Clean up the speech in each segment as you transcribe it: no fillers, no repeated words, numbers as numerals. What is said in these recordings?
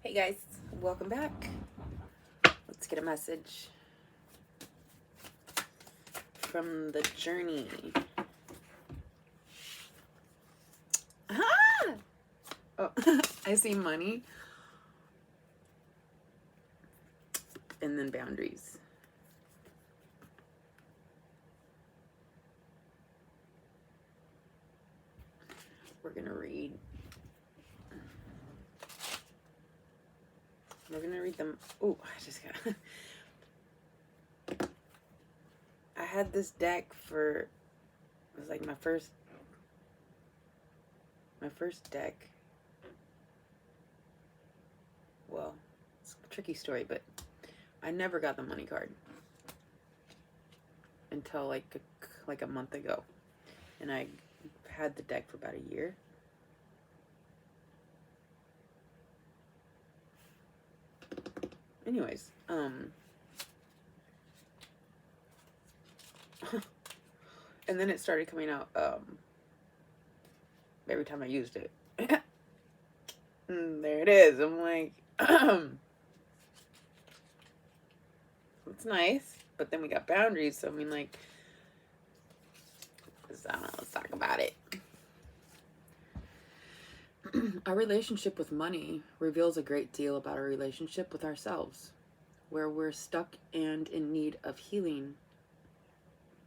Hey guys, welcome back. Let's get a message from the journey. Ah! Oh, I see money and then boundaries. We're gonna read. We're gonna read them. Oh, I just got. I had this deck for. It was like my first deck. Well, it's a tricky story, but I never got the money card until like a month ago, and I had the deck for about a year. Anyways, and then it started coming out every time I used it. There it is. I'm like, it's nice, but then we got boundaries. So I mean, like, I don't know, let's talk about it. Our relationship with money reveals a great deal about our relationship with ourselves, where we're stuck and in need of healing.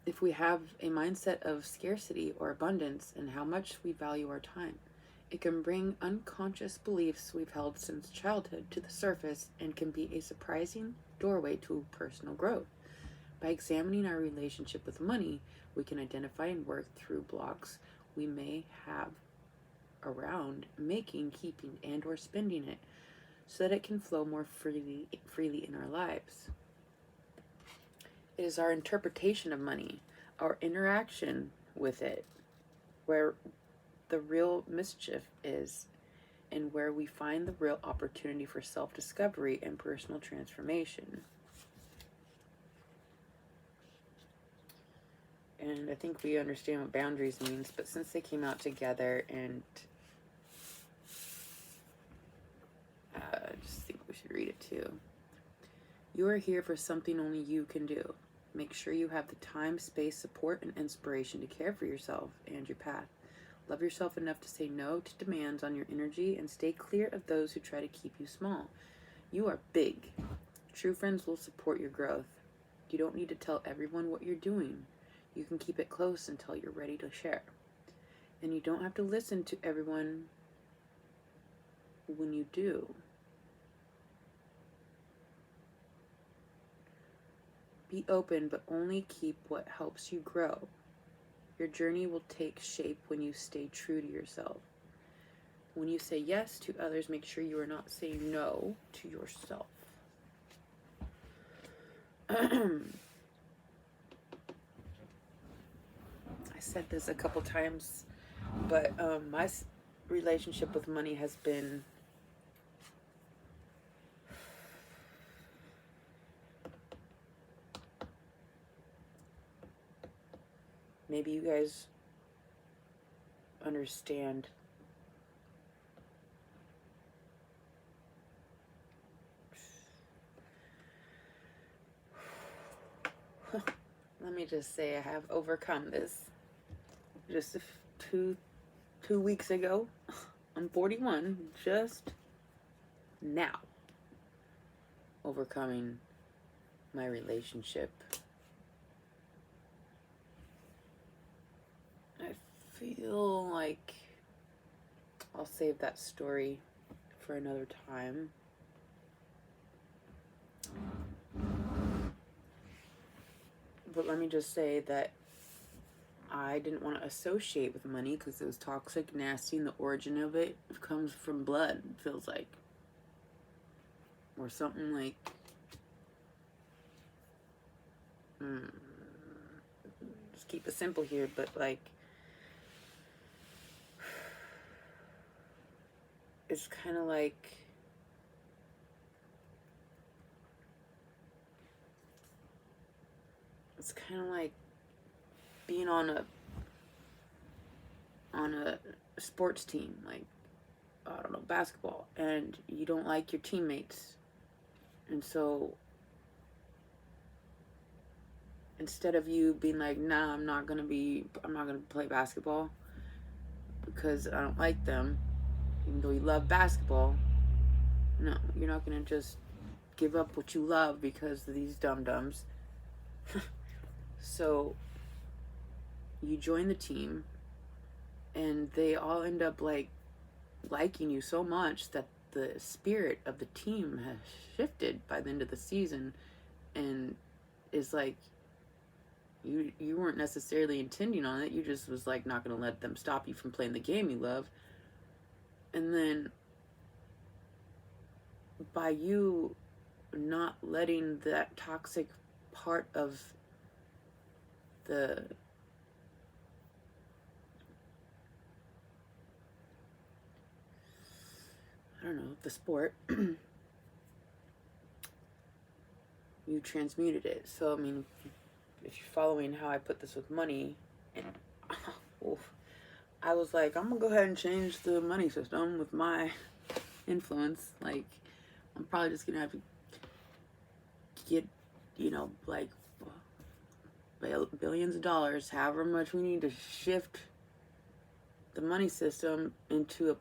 If we have a mindset of scarcity or abundance and how much we value our time, it can bring unconscious beliefs we've held since childhood to the surface and can be a surprising doorway to personal growth. By examining our relationship with money, we can identify and work through blocks we may have around making, keeping, and or spending it so that it can flow more freely in our lives. It is our interpretation of money, our interaction with it, where the real mischief is, and where we find the real opportunity for self-discovery and personal transformation. And I think we understand what boundaries means, but since they came out together, and I just think we should read it too. You are here for something only you can do. Make sure you have the time, space, support, and inspiration to care for yourself and your path. Love yourself enough to say no to demands on your energy and stay clear of those who try to keep you small. You are big. True friends will support your growth. You don't need to tell everyone what you're doing. You can keep it close until you're ready to share. And you don't have to listen to everyone when you do. Be open, but only keep what helps you grow. Your journey will take shape when you stay true to yourself. When you say yes to others, make sure you are not saying no to yourself. I said this a couple times, but my relationship with money has been maybe you guys understand let me just say I have overcome this just two weeks ago. I'm 41, just now overcoming my relationship. I feel like I'll save that story for another time. But let me just say that I didn't want to associate with money because it was toxic, nasty, and the origin of it comes from blood, it feels like. Or something like... just keep it simple here, but like... it's kind of like... it's kind of like being on a sports team. Like, I don't know, basketball, and you don't like your teammates. And so instead of you being like, nah, I'm not gonna play basketball because I don't like them, even though you love basketball, no, you're not gonna just give up what you love because of these dum-dums. So you join the team, and they all end up like liking you so much that the spirit of the team has shifted by the end of the season, and is like, you weren't necessarily intending on it. You just was like not going to let them stop you from playing the game you love. And then by you not letting that toxic part of the the sport, you transmuted it. So I mean, if you're following how I put this with money, and I was like, I'm gonna go ahead and change the money system with my influence. Like, I'm probably just gonna have to get, like billions of dollars, however much we need to shift the money system into a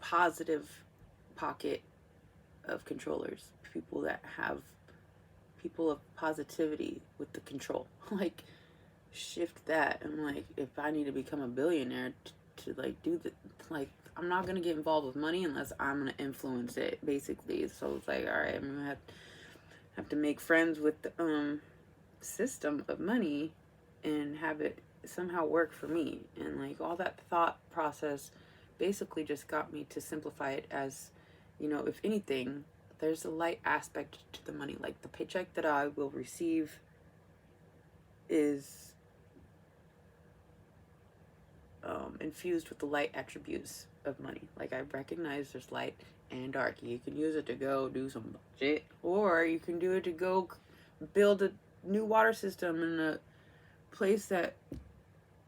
positive pocket of controllers, people of positivity with the control. Like, shift that. And like, if I need to become a billionaire to like do the, like, I'm not gonna get involved with money unless I'm gonna influence it, basically. So it's like, all right, I'm gonna have to make friends with the system of money and have it somehow work for me. And like, all that thought process basically just got me to simplify it as, if anything, there's a light aspect to the money. Like, the paycheck that I will receive is infused with the light attributes of money. Like, I recognize there's light and dark. You can use it to go do some shit, or you can do it to go build a new water system in a place that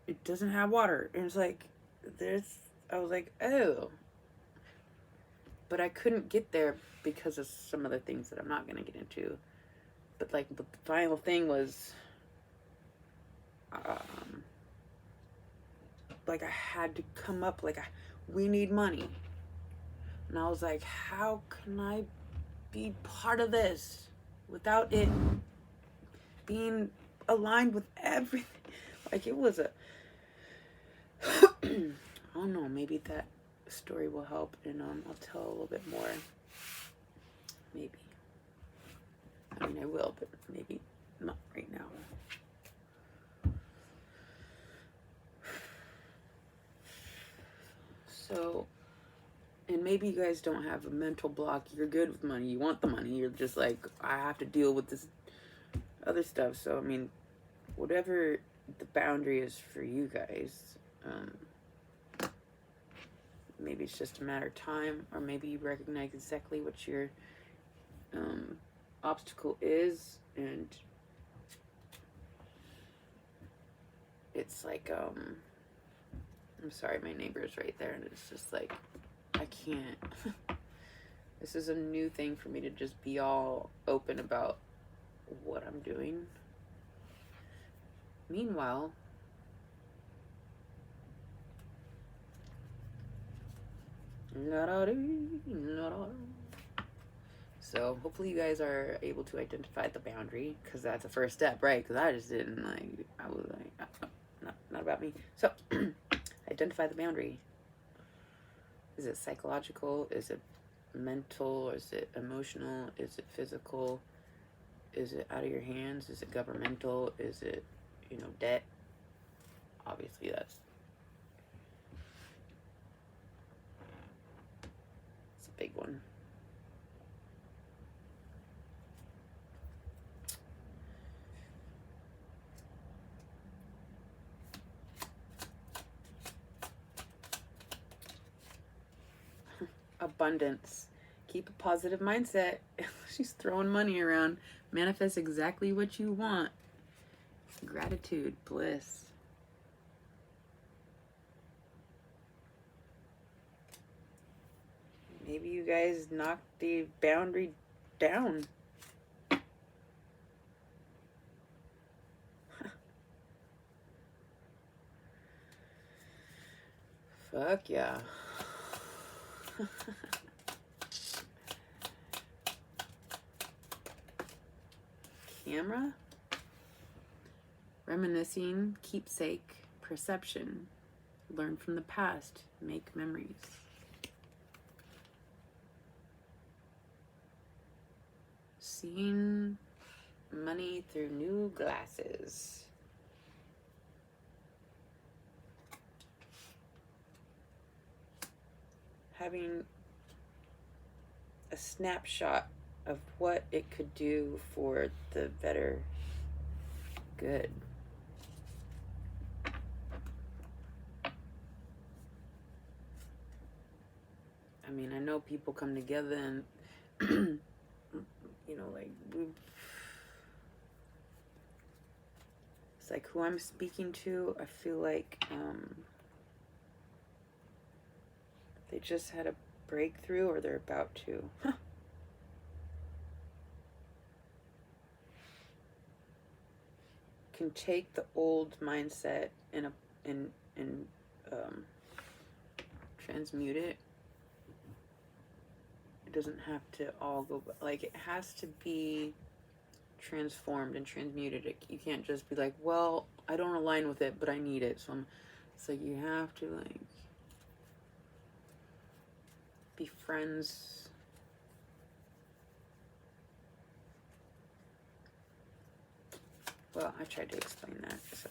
it doesn't have water. And it's like, I was like, oh. But I couldn't get there because of some other things that I'm not going to get into. But the final thing was, like, I had to come up, like, we need money. And I was like, how can I be part of this without it being aligned with everything? Like, it was I don't know, maybe that story will help, and I'll tell a little bit more. Maybe. I mean, I will, but maybe not right now. So, and maybe you guys don't have a mental block. You're good with money. You want the money. You're just like, I have to deal with this other stuff. So, I mean, whatever the boundary is for you guys, maybe it's just a matter of time, or maybe you recognize exactly what your obstacle is, and it's like, I'm sorry, my neighbor's right there, and it's just like, I can't. This is a new thing for me to just be all open about what I'm doing. Meanwhile, so hopefully you guys are able to identify the boundary, because that's the first step, right? Because I just didn't, like, I was like, not about me. So identify the boundary. Is it psychological? Is it mental? Is it emotional? Is it physical? Is it out of your hands? Is it governmental? Is it, debt? Obviously, it's a big one. Abundance. Keep a positive mindset. She's throwing money around. Manifest exactly what you want. Gratitude, bliss. Maybe you guys knocked the boundary down. Fuck yeah. Camera. Reminiscing, keepsake, perception. Learn from the past, make memories. Seeing money through new glasses. Having a snapshot of what it could do for the better good. I mean, I know people come together and, you know, like, it's like who I'm speaking to, I feel like they just had a breakthrough or they're about to. Can take the old mindset and transmute it. It doesn't have to all go, like, it has to be transformed and transmuted. You can't just be like, well, I don't align with it, but I need it, so it's like you have to, like, be friends. Well, I tried to explain that. So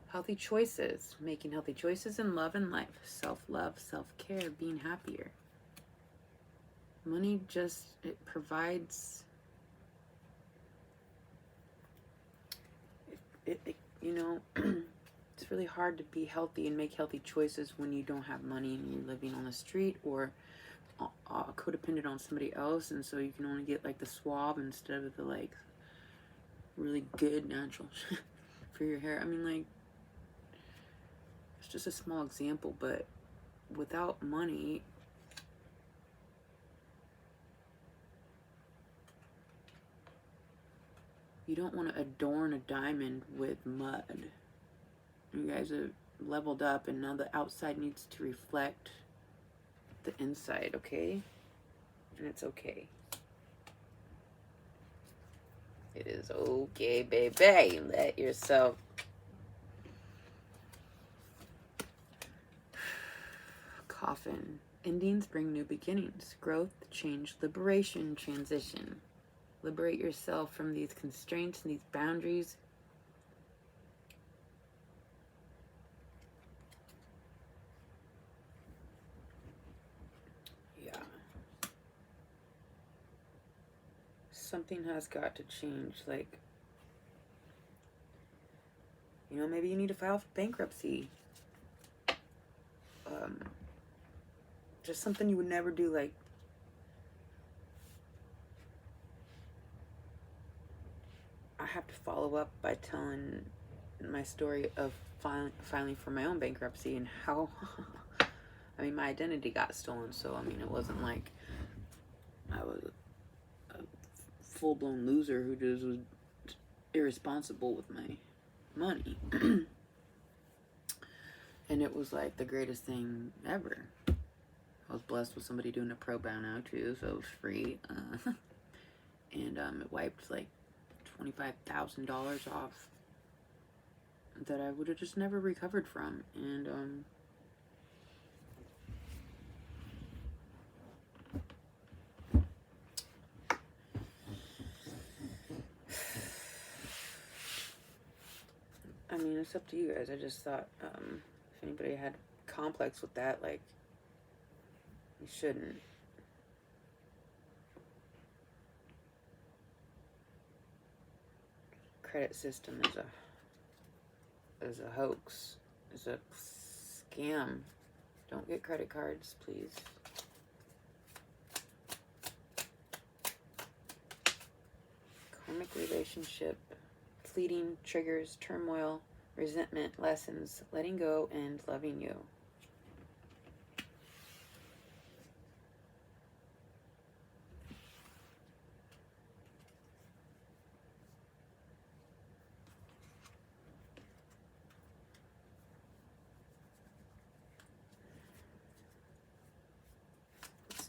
healthy choices, making healthy choices in love and life, self-love, self-care, being happier. Money just, it provides, it you know, it's really hard to be healthy and make healthy choices when you don't have money and you're living on the street or codependent on somebody else, and so you can only get like the swab instead of the like really good natural for your hair. I mean, like, it's just a small example, but without money, you don't want to adorn a diamond with mud. You guys have leveled up, and now the outside needs to reflect the inside, okay? And it's okay. It is okay, baby. Let yourself. Coffin. Endings bring new beginnings. Growth, change, liberation, transition. Liberate yourself from these constraints and these boundaries. Yeah. Something has got to change. Like, you know, maybe you need to file for bankruptcy. Just something you would never do. Like, I have to follow up by telling my story of filing for my own bankruptcy and how I mean, my identity got stolen, so I mean, it wasn't like I was a full-blown loser who just was irresponsible with my money. And it was like the greatest thing ever. I was blessed with somebody doing a pro bono too, so it was free. And it wiped like $25,000 off that I would have just never recovered from. And I mean, it's up to you guys. I just thought if anybody had complex with that, like, you shouldn't. Credit system is a hoax, is a scam. Don't get credit cards, please. Karmic relationship, fleeting triggers, turmoil, resentment, lessons, letting go, and loving you.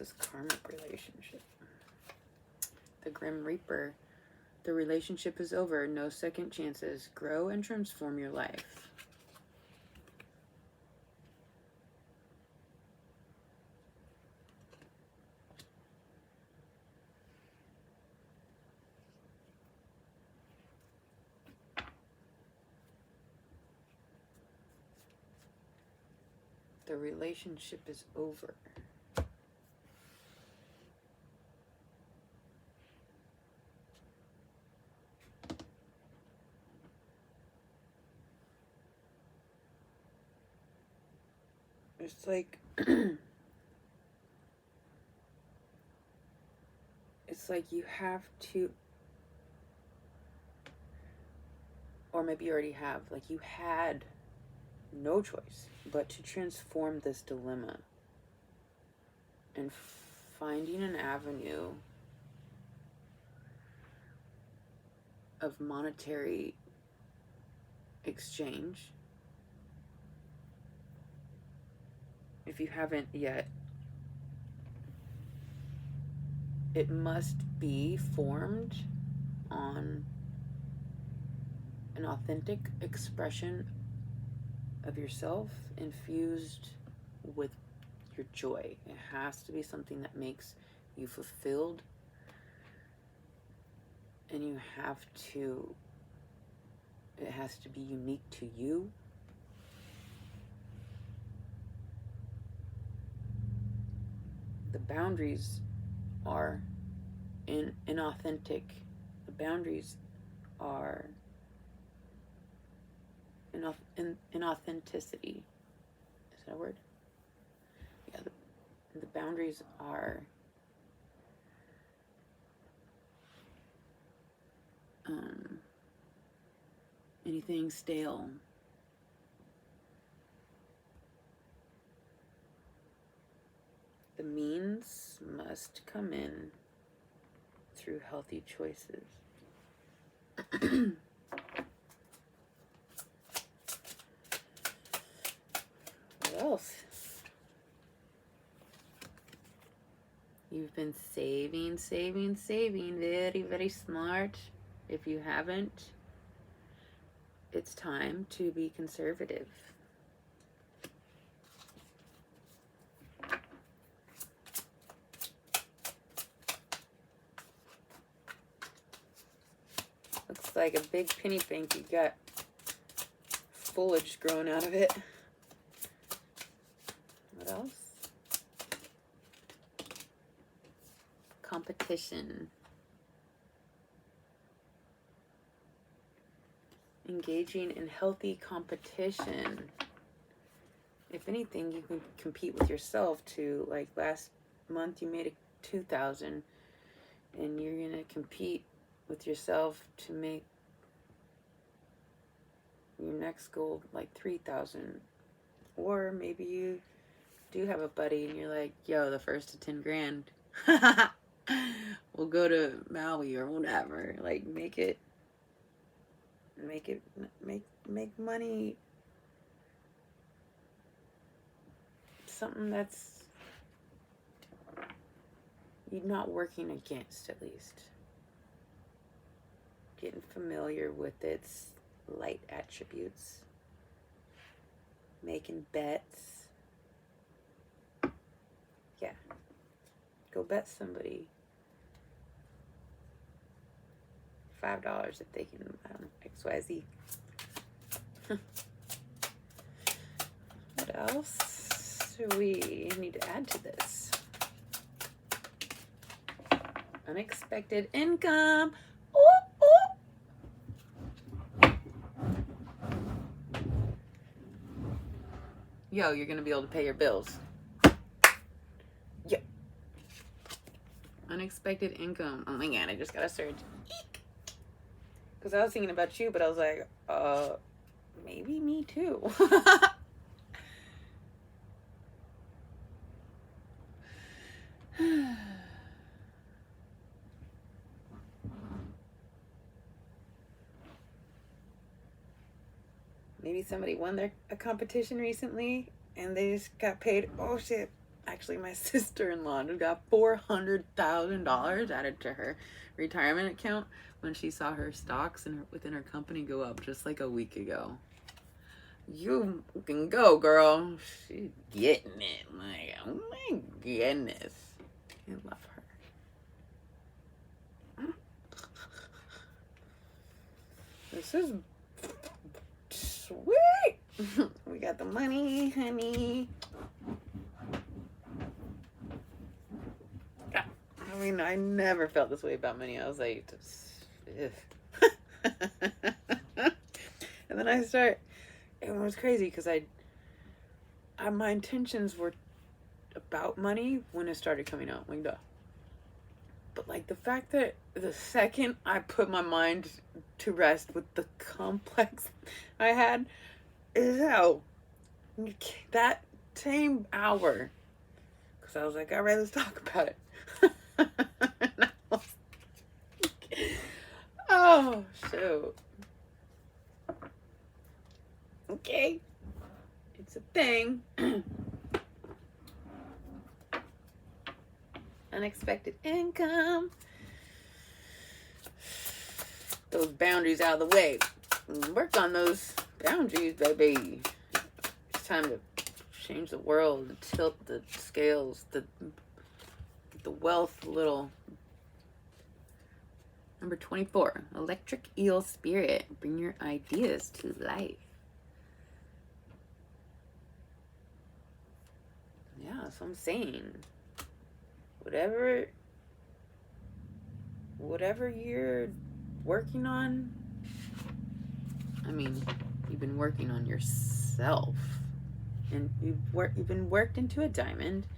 this karmic relationship? The Grim Reaper. The relationship is over. No second chances. Grow and transform your life. The relationship is over. It's like it's like you have to, or maybe you already have, like you had no choice but to transform this dilemma and finding an avenue of monetary exchange. If you haven't yet, it must be formed on an authentic expression of yourself infused with your joy. It has to be something that makes you fulfilled, and it has to be unique to you. The boundaries are inauthentic. The boundaries are inauthenticity. Is that a word? Yeah, the boundaries are anything stale. The means must come in through healthy choices. What else? You've been saving. Very, very smart. If you haven't, it's time to be conservative. Looks like a big penny bank. You got foliage growing out of it. What else? Competition. Engaging in healthy competition. If anything, you can compete with yourself too. Like last month you made a 2,000 and you're going to compete with yourself to make your next goal like 3,000. Or maybe you do have a buddy and you're like, yo, the first to 10 grand we'll go to Maui or whatever. Like make money something that's you're not working against, at least. Getting familiar with its light attributes. Making bets. Yeah. Go bet somebody $5 if they can, XYZ. What else do we need to add to this? Unexpected income. Ooh, ooh. Yo, you're gonna be able to pay your bills. Yeah. Unexpected income. Oh my god, I just got a surge. Because I was thinking about you, but I was like, maybe me too. Maybe somebody won a competition recently and they just got paid. Oh shit, Actually, my sister-in-law got $400,000 added to her retirement account when she saw her stocks within her company go up just like a week ago. You can go, girl. She's getting it. Like, oh my goodness. I love her. This is sweet. We got the money, honey. I mean, I never felt this way about money. I was like, and then I start, it was crazy because my intentions were about money when it started coming out. Like, duh. But like the fact that the second I put my mind to rest with the complex I had is how that same hour, because I was like, all right, let's talk about it. Oh, shoot. Okay. It's a thing. Unexpected income. Those boundaries out of the way. Work on those boundaries, baby. It's time to change the world, tilt the scales, the wealth a little. Number 24, electric eel spirit. Bring your ideas to life. Yeah, that's what I'm saying. Whatever you're working on, I mean, you've been working on yourself. And you've been worked into a diamond.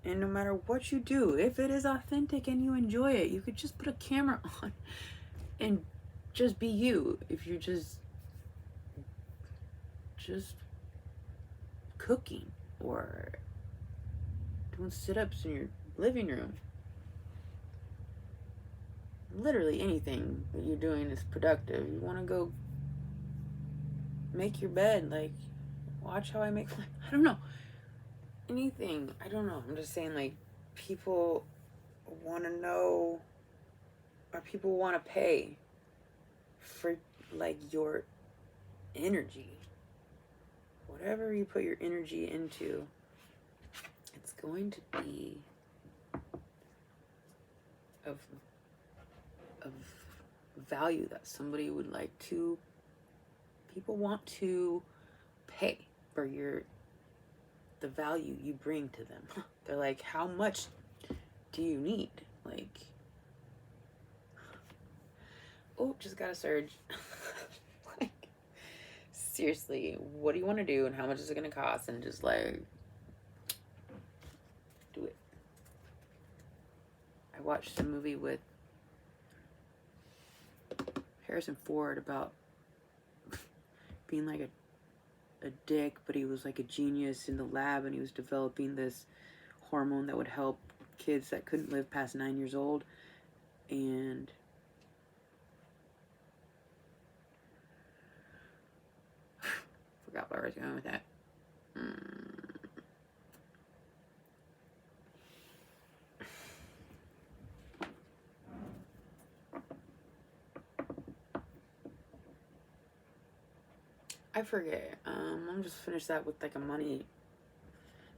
And no matter what you do, if it is authentic and you enjoy it, you could just put a camera on and just be you. If you're just cooking or doing sit-ups in your living room. Literally anything that you're doing is productive. You want to go make your bed, like watch how I make my, I don't know. Anything. I don't know. I'm just saying, like, people want to know, or people want to pay for, like, your energy. Whatever you put your energy into, it's going to be of value that somebody would like to, people want to pay for the value you bring to them. They're like, how much do you need? Like, oh, just got a surge. Like, seriously, what do you want to do and how much is it going to cost? And just like, do it. I watched a movie with Harrison Ford about being like a dick, but he was like a genius in the lab, and he was developing this hormone that would help kids that couldn't live past 9 years old. And forgot where I was going with that. I forget. I'm just finished that with like a money,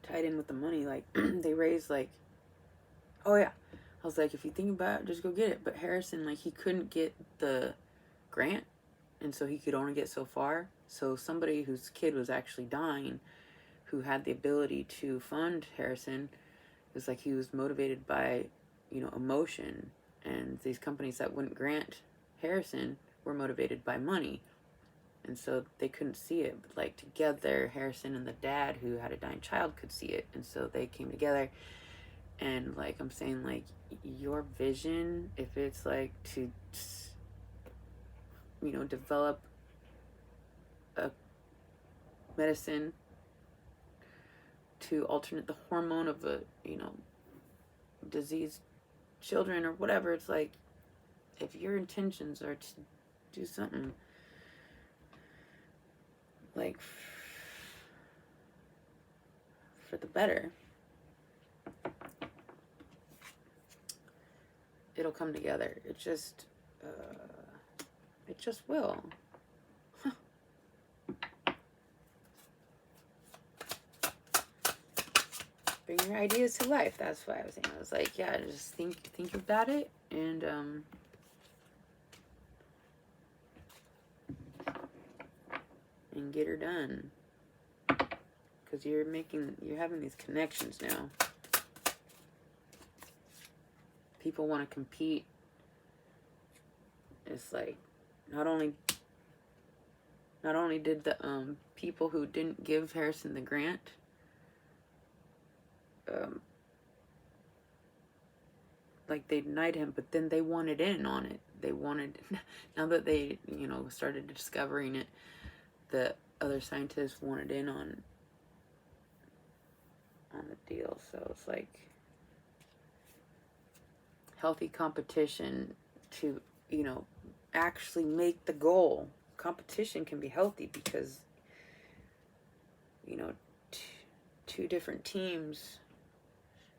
tied in with the money. Like they raised like, oh yeah, I was like, if you think about it, just go get it. But Harrison, like, he couldn't get the grant, and so he could only get so far. So somebody whose kid was actually dying, who had the ability to fund Harrison, it was like he was motivated by, emotion. And these companies that wouldn't grant Harrison were motivated by money. And so they couldn't see it. But like together, Harrison and the dad who had a dying child could see it. And so they came together. And like I'm saying, like, your vision, if it's like to, develop a medicine to alternate the hormone of a, diseased children or whatever, it's like, if your intentions are to do something like for the better, it'll come together. It just will. Bring your ideas to life. That's what I was saying. I was like, yeah, just think about it and get her done. Because you're having these connections now. People want to compete. It's like, not only did the people who didn't give Harrison the grant like they denied him, but then they wanted in on it. They wanted, now that they, started discovering it, the other scientists wanted in on the deal. So it's like healthy competition to, actually make the goal. Competition can be healthy because, two different teams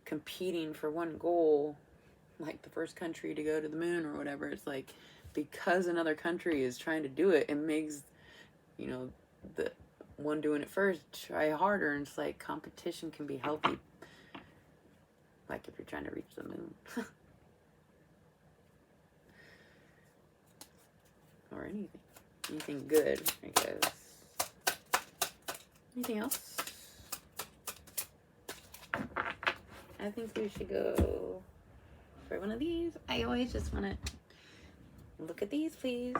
competing for one goal, like the first country to go to the moon or whatever, it's like, because another country is trying to do it, it makes, the one doing it first try harder. And it's like, competition can be healthy, like if you're trying to reach the moon. Or anything good, I guess. Anything else? I think we should go for one of these. I always just want to look at these, please.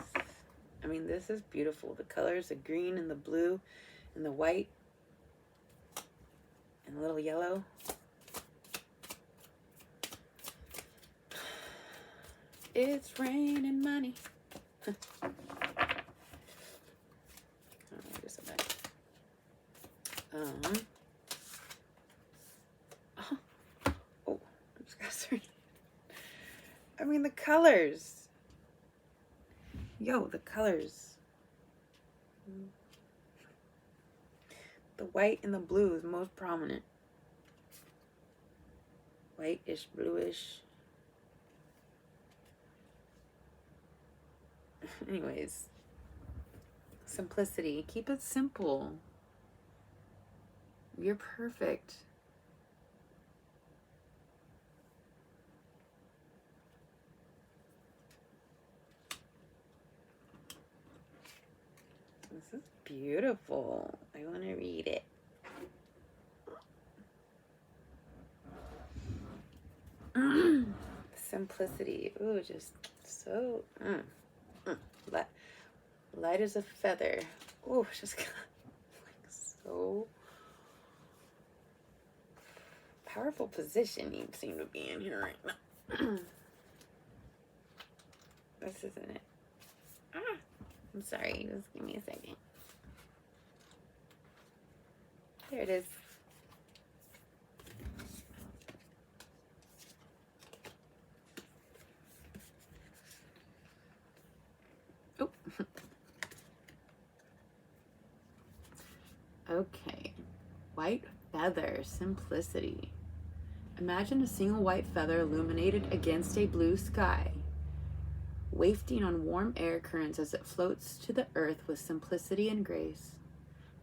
I mean, this is beautiful. The colors, the green and the blue and the white and a little yellow. It's raining money. I mean, the colors. Yo, the colors. The white and the blue is most prominent. Whitish, bluish. Anyways, simplicity. Keep it simple. You're perfect. This is beautiful. I want to read it. Simplicity. Ooh, just so light as a feather. Ooh, just like so powerful position you seem to be in here right now. This isn't it. I'm sorry, just give me a second. There it is. Oh. Okay. White feather, simplicity. Imagine a single white feather illuminated against a blue sky, wafting on warm air currents as it floats to the earth with simplicity and grace.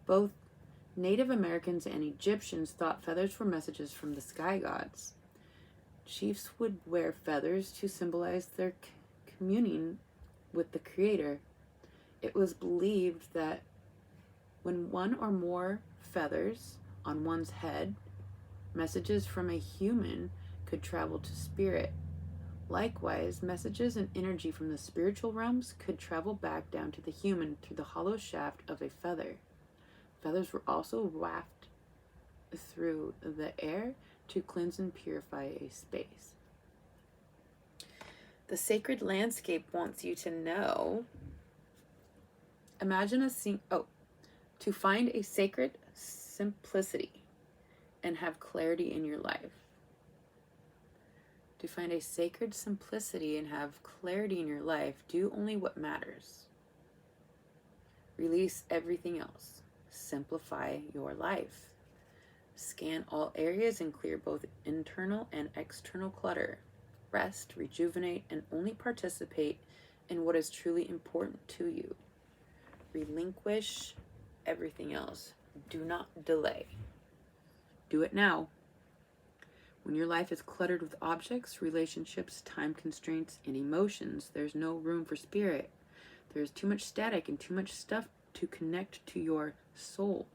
Both Native Americans and Egyptians thought feathers were messages from the sky gods. Chiefs would wear feathers to symbolize their communing with the Creator. It was believed that when one or more feathers on one's head, messages from a human could travel to spirit. Likewise, messages and energy from the spiritual realms could travel back down to the human through the hollow shaft of a feather. Feathers were also wafted through the air to cleanse and purify a space. The sacred landscape wants you to know. Imagine to find a sacred simplicity and have clarity in your life. To find a sacred simplicity and have clarity in your life, do only what matters. Release everything else. Simplify your life. Scan all areas and clear both internal and external clutter. rest, rejuvenate, and only participate in what is truly important to you. Relinquish everything else. Do not delay. Do it now. When your life is cluttered with objects, relationships, time constraints, and emotions, there's no room for spirit. There's too much static and too much stuff to connect to your soul.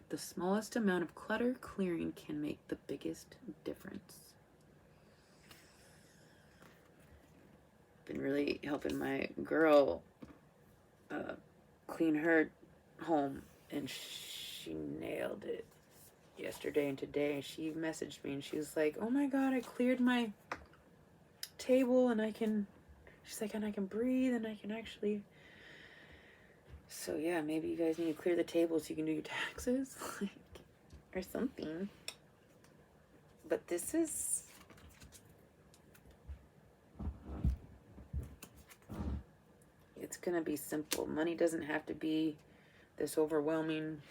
The smallest amount of clutter clearing can make the biggest difference. Been really helping my girl clean her home, and she nailed it yesterday and today. She messaged me and she was like, oh my god, I cleared my table and she's like, and I can breathe and I can actually. So yeah, maybe you guys need to clear the table so you can do your taxes, like, or something. But this is, it's gonna be simple. Money doesn't have to be this overwhelming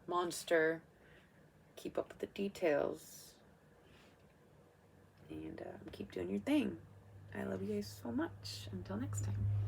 monster. Keep up with the details and keep doing your thing. I love you guys so much. Until next time.